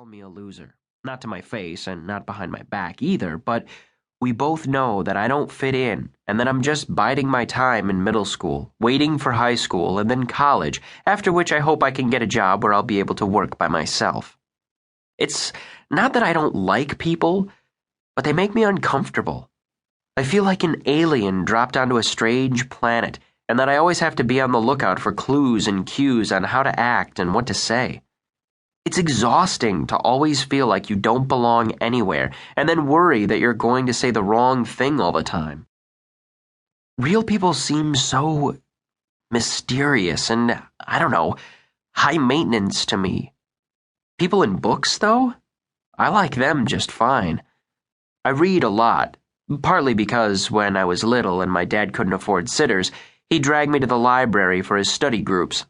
call me a loser. Not to my face and not behind my back either, but we both know that I don't fit in and that I'm just biding my time in middle school, waiting for high school and then college, after which I hope I can get a job where I'll be able to work by myself. It's not that I don't like people, but they make me uncomfortable. I feel like an alien dropped onto a strange planet, and that I always have to be on the lookout for clues and cues on how to act and what to say. It's exhausting to always feel like you don't belong anywhere, and then worry that you're going to say the wrong thing all the time. Real people seem so mysterious and, I don't know, high maintenance to me. People in books, though? I like them just fine. I read a lot, partly because when I was little and my dad couldn't afford sitters, he dragged me to the library for his study groups.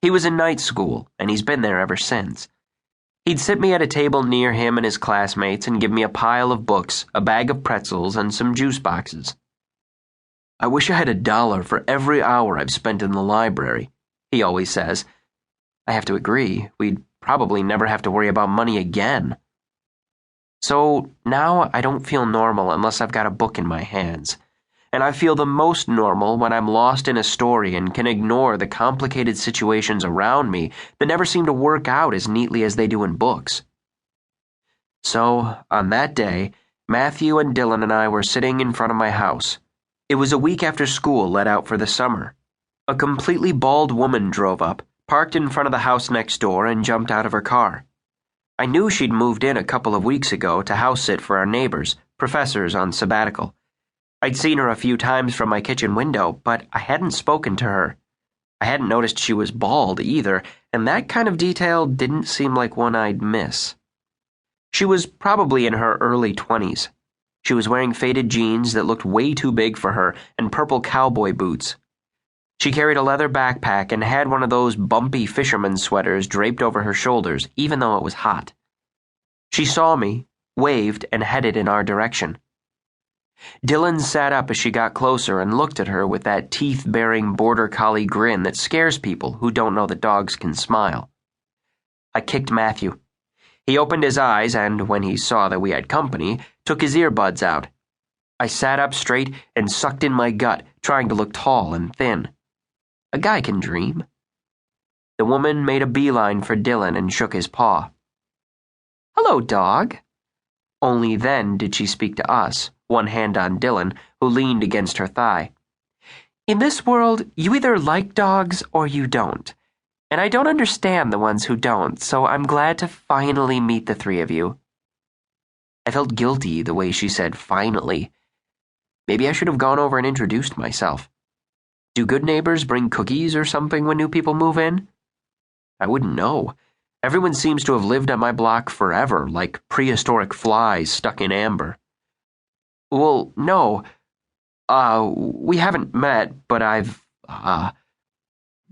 He was in night school, and he's been there ever since. He'd sit me at a table near him and his classmates and give me a pile of books, a bag of pretzels, and some juice boxes. I wish I had $1 for every hour I've spent in the library, he always says. I have to agree, we'd probably never have to worry about money again. So now I don't feel normal unless I've got a book in my hands. And I feel the most normal when I'm lost in a story and can ignore the complicated situations around me that never seem to work out as neatly as they do in books. So, on that day, Matthew and Dylan and I were sitting in front of my house. It was a week after school let out for the summer. A completely bald woman drove up, parked in front of the house next door, and jumped out of her car. I knew she'd moved in a couple of weeks ago to house sit for our neighbors, professors on sabbatical. I'd seen her a few times from my kitchen window, but I hadn't spoken to her. I hadn't noticed she was bald either, and that kind of detail didn't seem like one I'd miss. She was probably in her early 20s. She was wearing faded jeans that looked way too big for her and purple cowboy boots. She carried a leather backpack and had one of those bumpy fisherman sweaters draped over her shoulders, even though it was hot. She saw me, waved, and headed in our direction. Dylan sat up as she got closer and looked at her with that teeth-baring border collie grin that scares people who don't know that dogs can smile. I kicked Matthew. He opened his eyes and, when he saw that we had company, took his earbuds out. I sat up straight and sucked in my gut, trying to look tall and thin. A guy can dream. The woman made a beeline for Dylan and shook his paw. "Hello, dog." Only then did she speak to us, one hand on Dylan, who leaned against her thigh. "In this world, you either like dogs or you don't. And I don't understand the ones who don't, so I'm glad to finally meet the three of you." I felt guilty the way she said finally. Maybe I should have gone over and introduced myself. Do good neighbors bring cookies or something when new people move in? I wouldn't know. Everyone seems to have lived on my block forever, like prehistoric flies stuck in amber. "Well, no. We haven't met, but I've,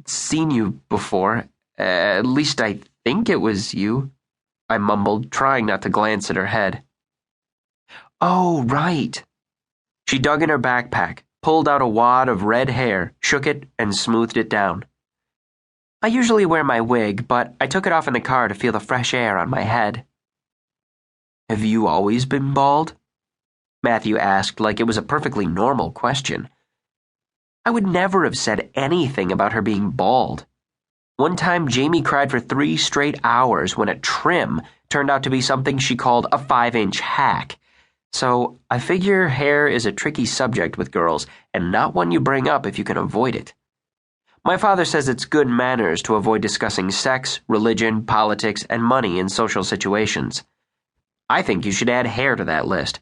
seen you before. At least I think it was you," I mumbled, trying not to glance at her head. "Oh, right." She dug in her backpack, pulled out a wad of red hair, shook it, and smoothed it down. "I usually wear my wig, but I took it off in the car to feel the fresh air on my head." "Have you always been bald?" Matthew asked like it was a perfectly normal question. I would never have said anything about her being bald. One time, Jamie cried for 3 straight hours when a trim turned out to be something she called a 5-inch hack. So I figure hair is a tricky subject with girls, and not one you bring up if you can avoid it. My father says it's good manners to avoid discussing sex, religion, politics, and money in social situations. I think you should add hair to that list.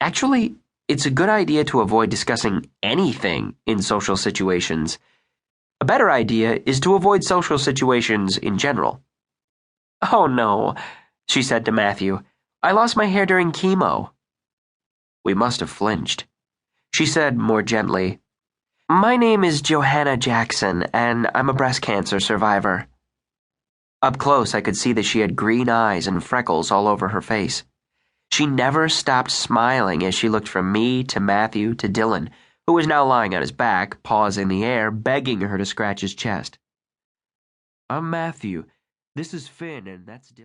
Actually, it's a good idea to avoid discussing anything in social situations. A better idea is to avoid social situations in general. "Oh no," she said to Matthew. "I lost my hair during chemo." We must have flinched. She said more gently, "My name is Johanna Jackson, and I'm a breast cancer survivor." Up close, I could see that she had green eyes and freckles all over her face. She never stopped smiling as she looked from me to Matthew to Dylan, who was now lying on his back, paws in the air, begging her to scratch his chest. "I'm Matthew. This is Finn, and that's Dylan."